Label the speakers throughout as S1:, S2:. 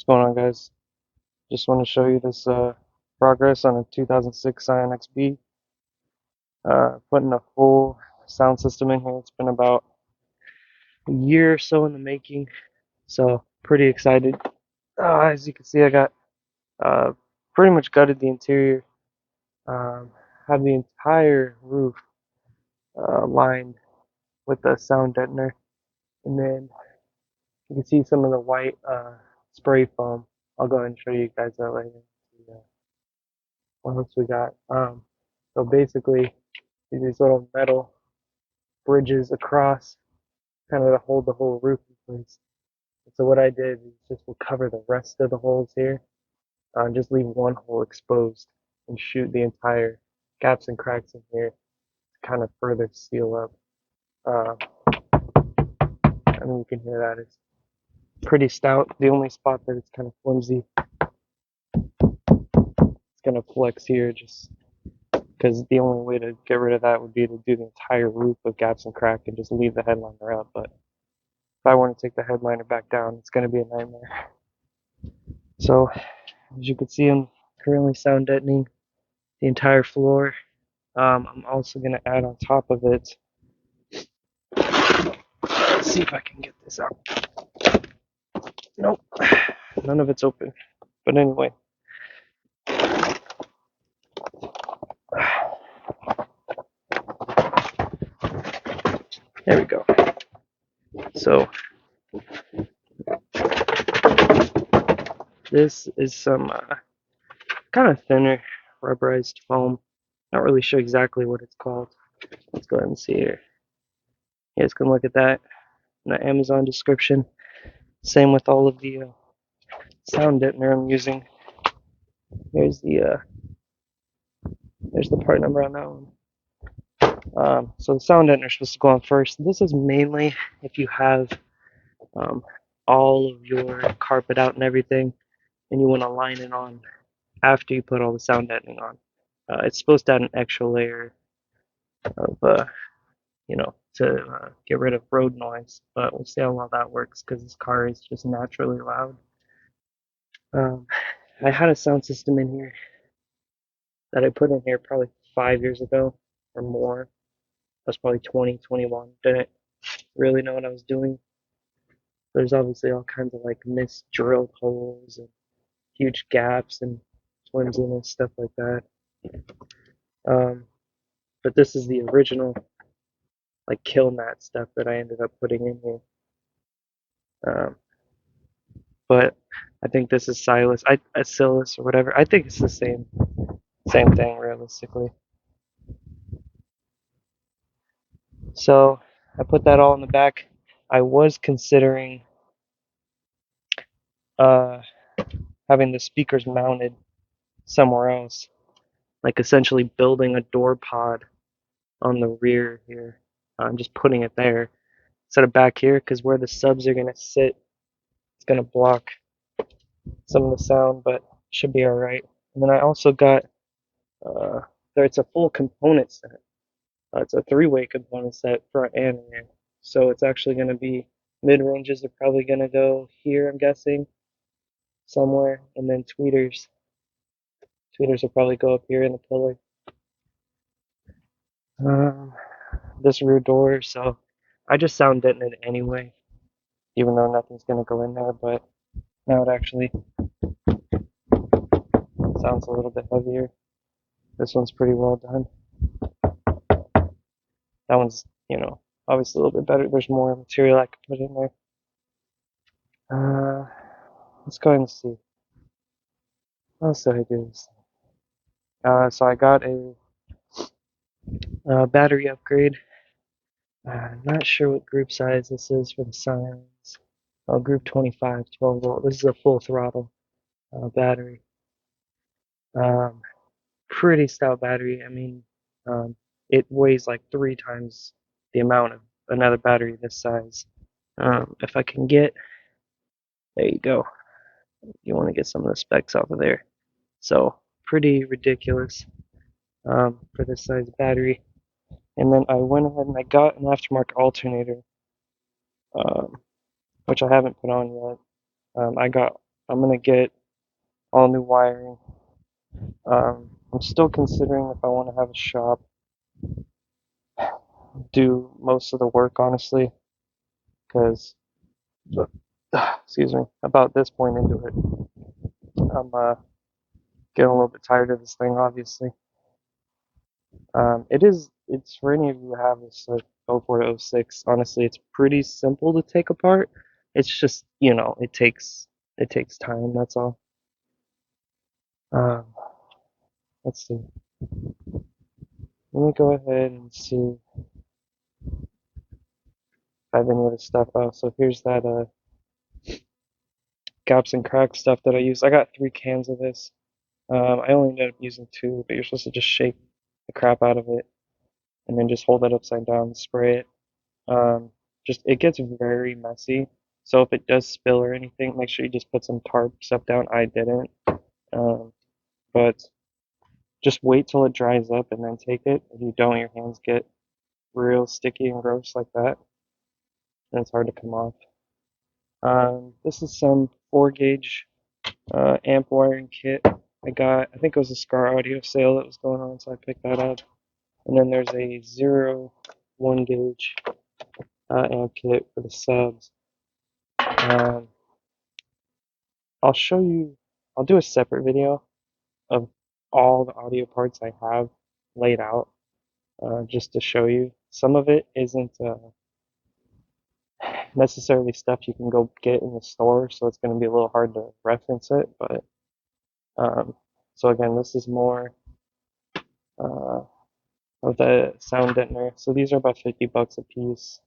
S1: Going on, guys? Just want to show you this progress on a 2006 Scion XB. Putting a full sound system in here. It's been about a year or so in the making, so pretty excited. As you can see, I got uh, pretty much gutted the interior. Have the entire roof lined with the sound deadener, and then you can see some of the white spray foam. I'll go ahead and show you guys that later. What else we got? So basically, these little metal bridges across, kind of to hold the whole roof in place. So what I did is just will cover the rest of the holes here, and just leave one hole exposed, and shoot the entire gaps and cracks in here to kind of further seal up. I mean, you can hear that it's pretty stout. The only spot that it's kind of flimsy, it's gonna flex here, just because the only way to get rid of that would be to do the entire roof with gaps and crack and just leave the headliner up. But if I want to take the headliner back down, it's going to be a nightmare. So, as you can see, I'm currently sound deadening the entire floor. I'm also going to add on top of it. Let's see if I can get this out. Nope, none of it's open. But anyway, there we go. So, this is some kind of thinner rubberized foam. Not really sure exactly what it's called. Let's go ahead and see here. You guys can look at that in the Amazon description. Same with all of the sound deadener I'm using. There's the part number on that one. So the sound deadener is supposed to go on first. This is mainly if you have all of your carpet out and everything, and you want to line it on after you put all the sound deadening on. It's supposed to add an extra layer of to get rid of road noise, but we'll see how well that works because this car is just naturally loud. I had a sound system in here that I put in here probably 5 years ago or more. I was probably 20, 21. Didn't really know what I was doing. There's obviously all kinds of like missed drilled holes and huge gaps and flimsiness, stuff like that. But this is the original like kill mat stuff that I ended up putting in here. But I think this is Silas or whatever. I think it's the same thing realistically. So I put that all in the back. I was considering having the speakers mounted somewhere else, like essentially building a door pod on the rear here. I'm just putting it there instead of back here because where the subs are going to sit, it's going to block some of the sound, but should be all right. And then I also got it's a full component set. It's a three-way component set, front and rear. So it's actually going to be mid-ranges are probably going to go here, I'm guessing, somewhere, and then tweeters. Tweeters will probably go up here in the pillar. This rear door, so I just sound deadened it anyway, even though nothing's going to go in there, but now it actually sounds a little bit heavier. This one's pretty well done. That one's, obviously a little bit better. There's more material I could put in there. Let's go ahead and see. What else did I do? So I got a battery upgrade. I'm not sure what group size this is for the Scions. Oh, group 25, 12 volt. This is a full throttle battery. Pretty stout battery. I mean, it weighs like 3 times the amount of another battery this size. If I can get, there you go. You want to get some of the specs off of there. So pretty ridiculous for this size battery. And then I went ahead and I got an aftermarket alternator, which I haven't put on yet. I got I'm gonna get all new wiring. I'm still considering if I want to have a shop do most of the work, honestly, because excuse me, about this point into it, I'm getting a little bit tired of this thing, obviously. It's for any of you who have this like 04 to 06, honestly, it's pretty simple to take apart. It's just, it takes time, that's all. Um, let's see. Let me go ahead and see if I have any of the stuff out. So here's that gaps and cracks stuff that I use. I got 3 cans of this. I only ended up using 2, but you're supposed to just shake the crap out of it and then just hold it upside down and spray it. Um, just it gets very messy. So if it does spill or anything, make sure you just put some tarp stuff down. I didn't. Um, but just wait till it dries up and then take it. If you don't, your hands get real sticky and gross like that, and it's hard to come off. This is some 4 gauge amp wiring kit I got. I think it was a Scar Audio sale that was going on, so I picked that up. And then there's a 1 gauge amp kit for the subs. Um, I'll show you, I'll do a separate video of all the audio parts I have laid out, just to show you. Some of it isn't necessarily stuff you can go get in the store, so it's going to be a little hard to reference it. But so again, this is more uh, of the sound deadener. So these are about $50 a piece.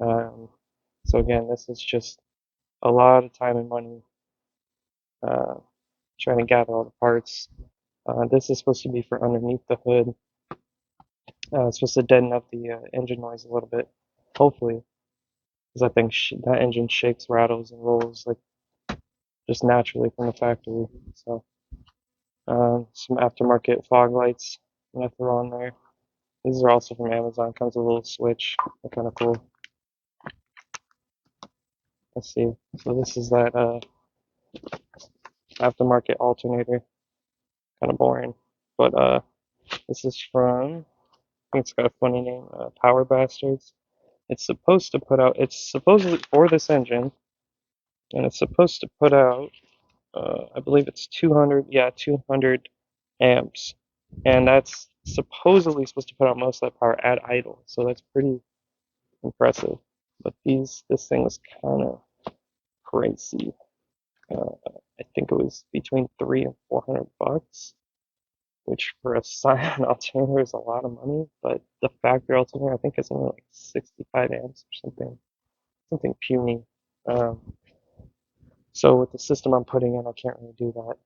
S1: Um, so again, this is just a lot of time and money uh, trying to gather all the parts. This is supposed to be for underneath the hood. It's supposed to deaden up the engine noise a little bit, hopefully, because I think that engine shakes, rattles, and rolls like just naturally from the factory. So some aftermarket fog lights I'm gonna throw on there. These are also from Amazon. Comes with a little switch. They're kind of cool. Let's see. So this is that aftermarket alternator. Kind of boring, but this is from. I think it's got a funny name. Power Bastards. It's supposed to put out. It's supposedly for this engine, and it's supposed to put out. I believe it's 200. Yeah, 200 amps, and that's supposedly supposed to put out most of that power at idle. So that's pretty impressive. But this thing was kind of pricey. Uh, I think it was between $300 and $400, which for a scion alternator is a lot of money. But the factory alternator, I think, is only like 65 amps or something puny. So with the system I'm putting in, I can't really do that.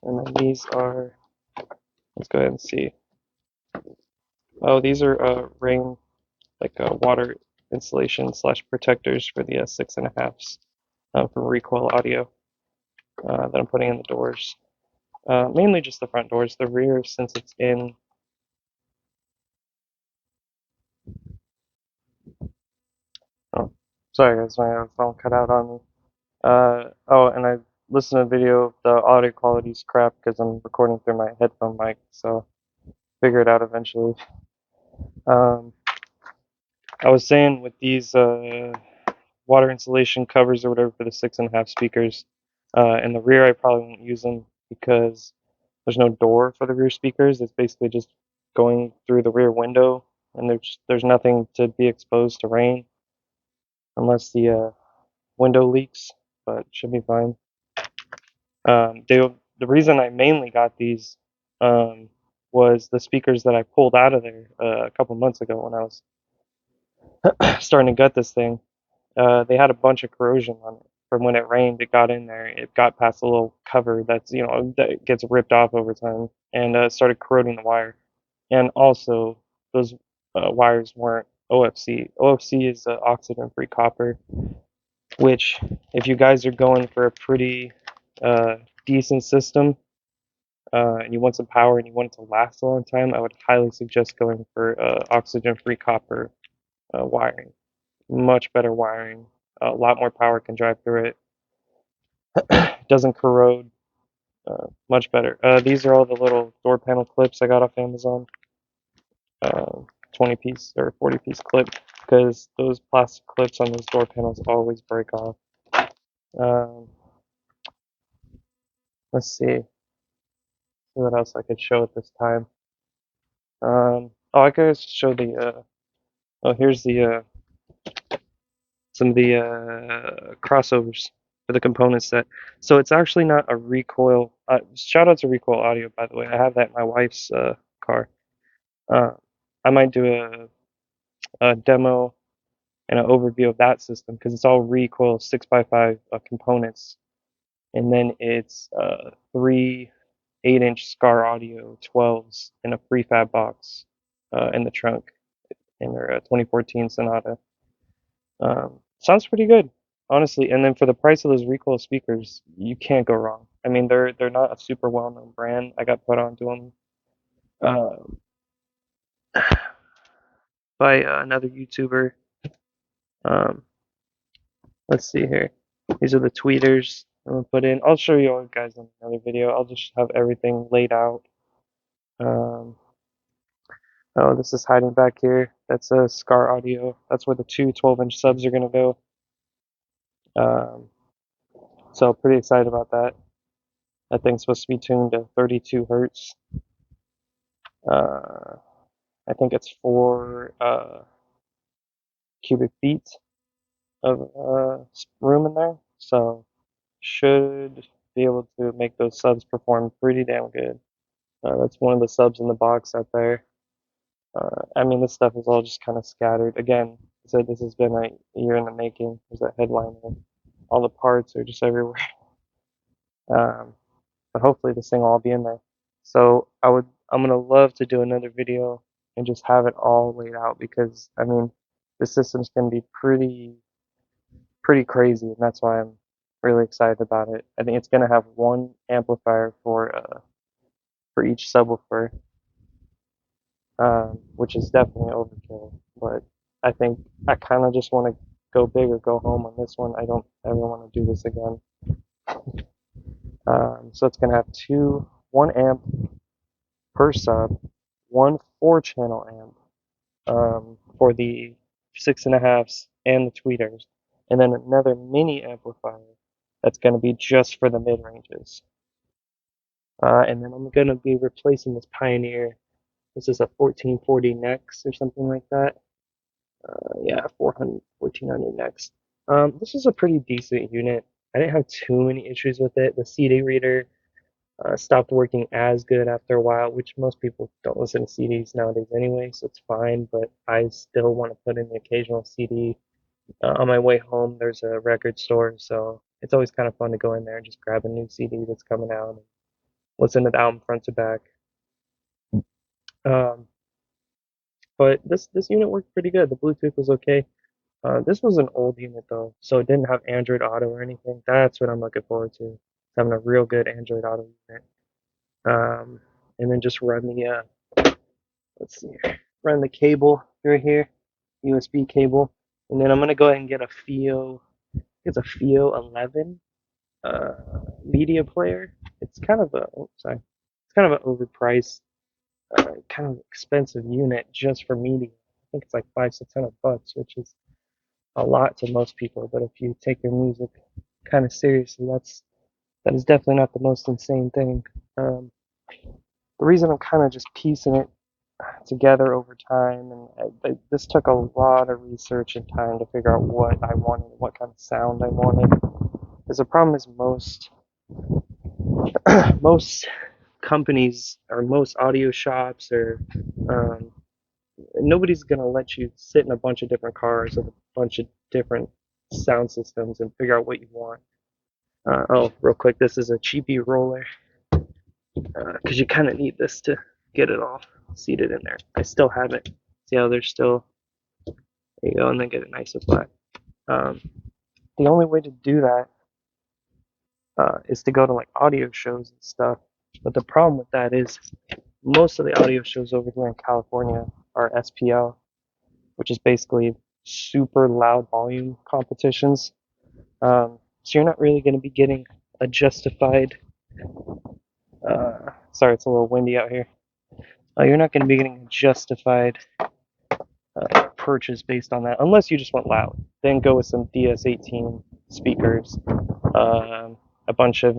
S1: And then these are, let's go ahead and see. Oh, these are rain, like water insulation slash protectors for the 6.5s from Recoil Audio that I'm putting in the doors. Mainly just the front doors. The rear, since it's in. Oh, sorry guys, my phone cut out on me. Oh, and I listened to a video. The audio quality's crap because I'm recording through my headphone mic, so figure it out eventually. Um, I was saying with these water insulation covers or whatever for the 6.5 speakers, in the rear I probably won't use them because there's no door for the rear speakers. It's basically just going through the rear window, and there's nothing to be exposed to rain unless the window leaks, but it should be fine. The reason I mainly got these was the speakers that I pulled out of there a couple months ago when I was starting to gut this thing. They had a bunch of corrosion on it from when it rained. It got in there. It got past a little cover that gets ripped off over time and started corroding the wire. And also, those wires weren't OFC. OFC is oxygen-free copper, which, if you guys are going for a pretty decent system and you want some power and you want it to last a long time, I would highly suggest going for oxygen-free copper wiring. Much better wiring. A lot more power can drive through it. It doesn't corrode. Much better. These are all the little door panel clips I got off Amazon. 20 piece or 40-piece clip, because those plastic clips on those door panels always break off. Um, let's see what else I could show at this time. Oh, I could show the. Oh, here's the some of the crossovers for the component set. So it's actually not a recoil. Shout out to Recoil Audio, by the way. I have that in my wife's car. Uh, I might do a demo and an overview of that system, because it's all recoil 6x5 components, and then it's three 8-inch Scar Audio 12s in a prefab box in the trunk in their 2014 Sonata. Sounds pretty good, honestly. And then for the price of those recoil speakers, you can't go wrong. I mean, they're not a super well-known brand. I got put onto them uh, by another YouTuber. Um, let's see here. These are the tweeters I'm gonna put in. I'll show you all guys in another video. I'll just have everything laid out. Um, oh, this is hiding back here. That's a Scar Audio. That's where the two 12-inch subs are gonna go. Um, so pretty excited about that. That thing's supposed to be tuned to 32 hertz. Uh, I think it's 4 cubic feet of room in there, so should be able to make those subs perform pretty damn good. That's one of the subs in the box out there. I mean, this stuff is all just kind of scattered. Again, I said this has been a year in the making. There's that headliner. All the parts are just everywhere. Um, but hopefully this thing will all be in there. So I'm gonna love to do another video and just have it all laid out, because I mean, this system's gonna be pretty crazy, and that's why I'm really excited about it. I think it's gonna have one amplifier for each subwoofer, which is definitely overkill. But I think I kind of just want to go big or go home on this one. I don't ever want to do this again. So it's gonna have one amp per sub, one 4-channel amp for the 6.5s and the tweeters, and then another mini amplifier that's going to be just for the mid ranges. And then I'm going to be replacing this Pioneer. This is a 1440 Nex or something like that. Yeah, 1400 Nex. This is a pretty decent unit. I didn't have too many issues with it. The CD reader stopped working as good after a while, which most people don't listen to CDs nowadays anyway, so it's fine, but I still want to put in the occasional CD. On my way home, there's a record store, so it's always kind of fun to go in there and just grab a new CD that's coming out and listen to the album front to back. Um, but this unit worked pretty good. The Bluetooth was okay. This was an old unit though, so it didn't have Android Auto or anything. That's what I'm looking forward to, having a real good Android Auto unit. And then just run the let's see, run the cable through here, USB cable, and then I'm gonna go ahead and get a FIO. It's a FIO 11 media player. It's kind of it's kind of an overpriced, kind of expensive unit just for media. I think it's like $500-600, which is a lot to most people. But if you take your music kind of seriously, that is definitely not the most insane thing. The reason I'm kind of just piecing it together over time, and this took a lot of research and time to figure out what I wanted, what kind of sound I wanted. Because the problem is most companies or most audio shops or nobody's gonna let you sit in a bunch of different cars with a bunch of different sound systems and figure out what you want. Oh, real quick, this is a cheapy roller, because you kind of need this to get it all seated in there. I still have it. See how there's still, there you go, and then get it nice and flat. The only way to do that is to go to like audio shows and stuff. But the problem with that is most of the audio shows over here in California are SPL, which is basically super loud volume competitions. So you're not really going to be getting a justified. Sorry, it's a little windy out here. You're not going to be getting a justified purchase based on that, unless you just want loud. Then go with some DS18 speakers, a bunch of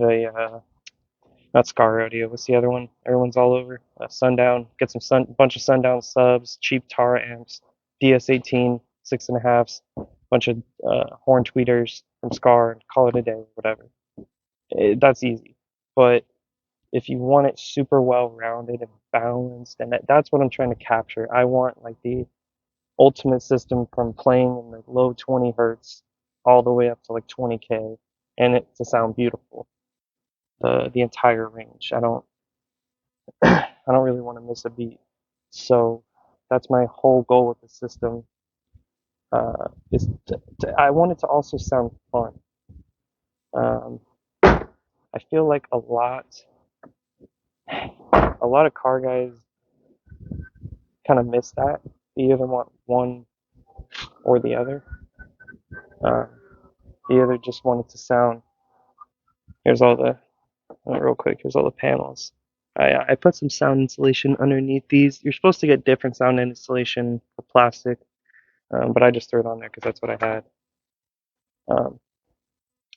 S1: not Scar Audio. What's the other one? Everyone's all over. Sundown. Get some bunch of Sundown subs, cheap Tara amps, DS18 6.5s, bunch of horn tweeters from Scar, and call it a day, whatever. That's easy. But if you want it super well rounded and balanced, and that's what I'm trying to capture. I want like the ultimate system from playing in the low 20 hertz all the way up to like 20K, and it to sound beautiful. The entire range. I don't really want to miss a beat. So that's my whole goal with the system. I want it to also sound fun. Um, I feel like a lot of car guys kind of miss that. They either want one or the other. Uh, they either just want it to sound. Here's all the real quick. Here's all the panels. I put some sound insulation underneath these. You're supposed to get different sound insulation for plastic, but I just threw it on there because that's what I had. Um,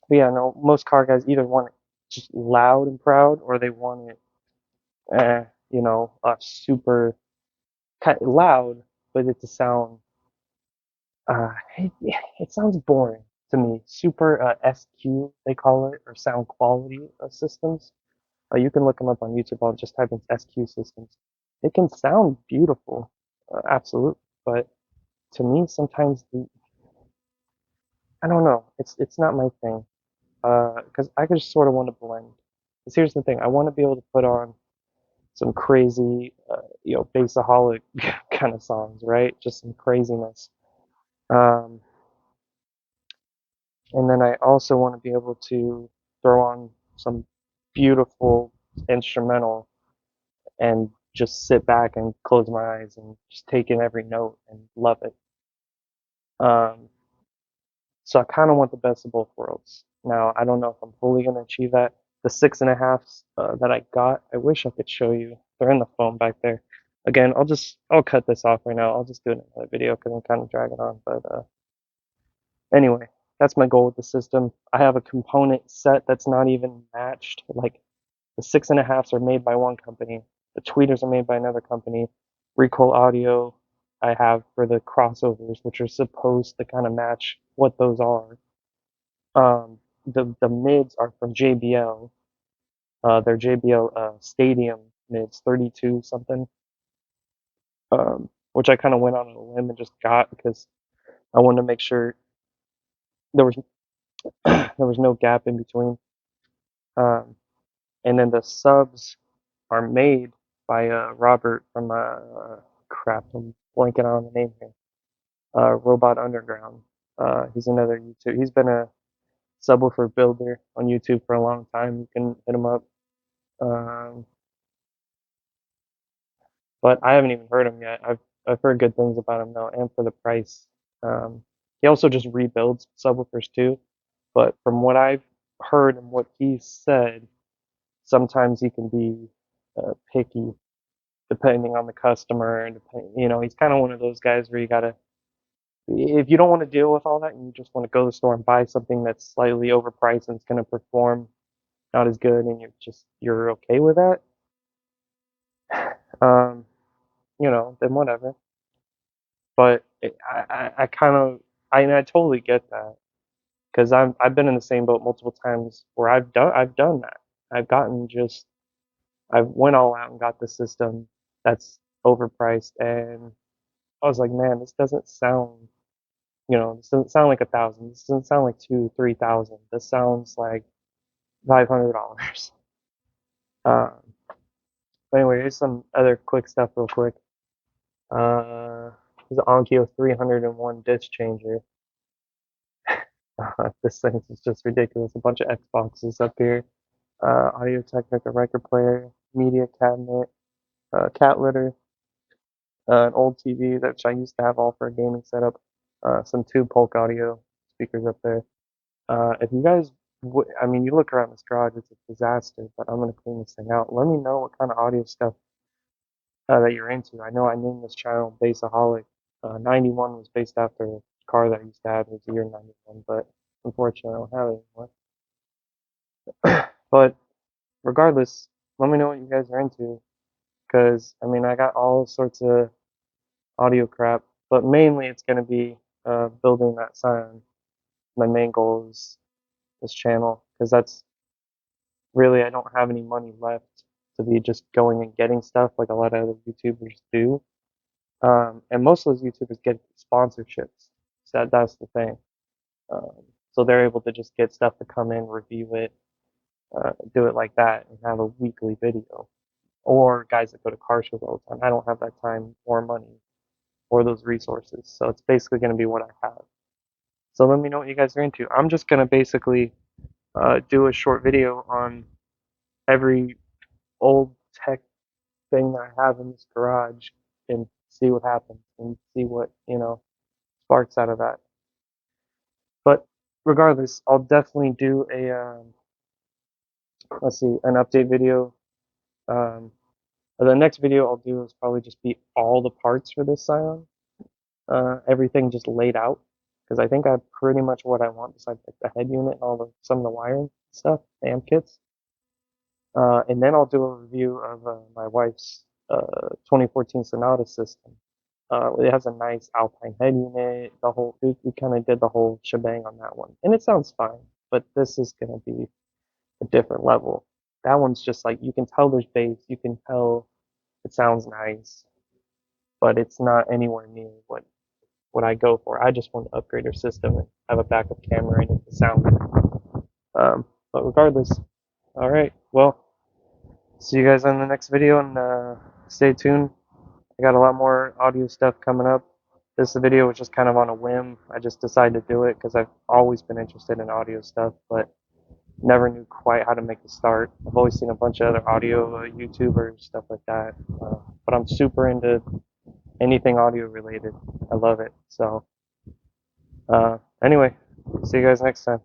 S1: but yeah, no, most car guys either want it just loud and proud, or they want it, super kind of loud, but it to sound, uh, it, it sounds boring to me. Super SQ they call it, or sound quality systems. You can look them up on YouTube. I'll just type in SQ systems. It can sound beautiful, absolutely, but to me sometimes I don't know. It's not my thing. Because I just sort of want to blend. Because here's the thing, I want to be able to put on some crazy, bassaholic kind of songs, right? Just some craziness. Um, and then I also want to be able to throw on some beautiful instrumental and just sit back and close my eyes and just take in every note and love it. Um, So I kind of want the best of both worlds. Now, I don't know if I'm fully going to achieve that. The 6.5s that I got, I wish I could show you. They're in the phone back there. Again, I'll cut this off right now. I'll just do it in another video because I'm kind of dragging on. But anyway, that's my goal with the system. I have a component set that's not even matched. Like the 6.5s are made by one company. The tweeters are made by another company. Recoil Audio I have for the crossovers, which are supposed to kind of match what those are. The mids are from JBL. They're JBL Stadium mids, 32 something. Which I kind of went on a limb and just got because I wanted to make sure there was there was no gap in between. Um, and then the subs are made by Robert from crap, I'm blanking on the name here. Robot Underground. He's another YouTube. He's been a subwoofer builder on YouTube for a long time. You can hit him up. Um, but I haven't even heard him yet. I've heard good things about him though, and for the price. He also just rebuilds subwoofers too. But from what I've heard and what he said, sometimes he can be picky depending on the customer. And he's kind of one of those guys where you gotta, if you don't want to deal with all that and you just want to go to the store and buy something that's slightly overpriced and it's gonna perform not as good, and you're okay with that, um, then whatever. But I kind of I totally get that because I've been in the same boat multiple times where I've done that. I've gotten just I went all out and got the system that's overpriced, and I was like, man, this doesn't sound, this doesn't sound like 1,000. This doesn't sound like 2, 3,000. This sounds like $500. Um, but anyway, here's some other quick stuff, real quick. There's an Onkyo 301 disc changer. This thing is just ridiculous. A bunch of Xboxes up here. Audio Technica record player, media cabinet, cat litter, an old TV that I used to have all for a gaming setup. some tube Polk audio speakers up there. If you guys, I mean, you look around this garage, it's a disaster, but I'm gonna clean this thing out. Let me know what kind of audio stuff that you're into. I know I named this channel Bassaholic. 91 was based after a car that I used to have. It was the year 91, but unfortunately I don't have it anymore. But regardless, let me know what you guys are into, because I mean, I got all sorts of audio crap, but mainly it's gonna be building that sound. My main goal is this channel, because that's really, I don't have any money left to be just going and getting stuff like a lot of other YouTubers do. And most of those YouTubers get sponsorships. So that's the thing. Um, so they're able to just get stuff to come in, review it, do it like that, and have a weekly video. Or guys that go to car shows all the time. I don't have that time or money or those resources. So it's basically going to be what I have. So let me know what you guys are into. I'm just going to basically do a short video on every old tech thing that I have in this garage and see what happens and see what, sparks out of that. But regardless, I'll definitely do let's see, an update video. Um, the next video I'll do is probably just be all the parts for this Scion, everything just laid out, because I think I have pretty much what I want besides like the head unit and some of the wiring stuff, amp kits. And then I'll do a review of my wife's 2014 Sonata system. It has a nice Alpine head unit. We kind of did the whole shebang on that one, and it sounds fine. But this is gonna be a different level. That one's just like you can tell there's bass, you can tell it sounds nice, but it's not anywhere near what I go for. I just want to upgrade her system and have a backup camera and it to sound good. But regardless, all right. Well, see you guys on the next video, and stay tuned. I got a lot more audio stuff coming up. This video was just kind of on a whim. I just decided to do it because I've always been interested in audio stuff, but never knew quite how to make the start. I've always seen a bunch of other audio YouTubers, stuff like that. But I'm super into anything audio related. I love it. So, anyway, see you guys next time.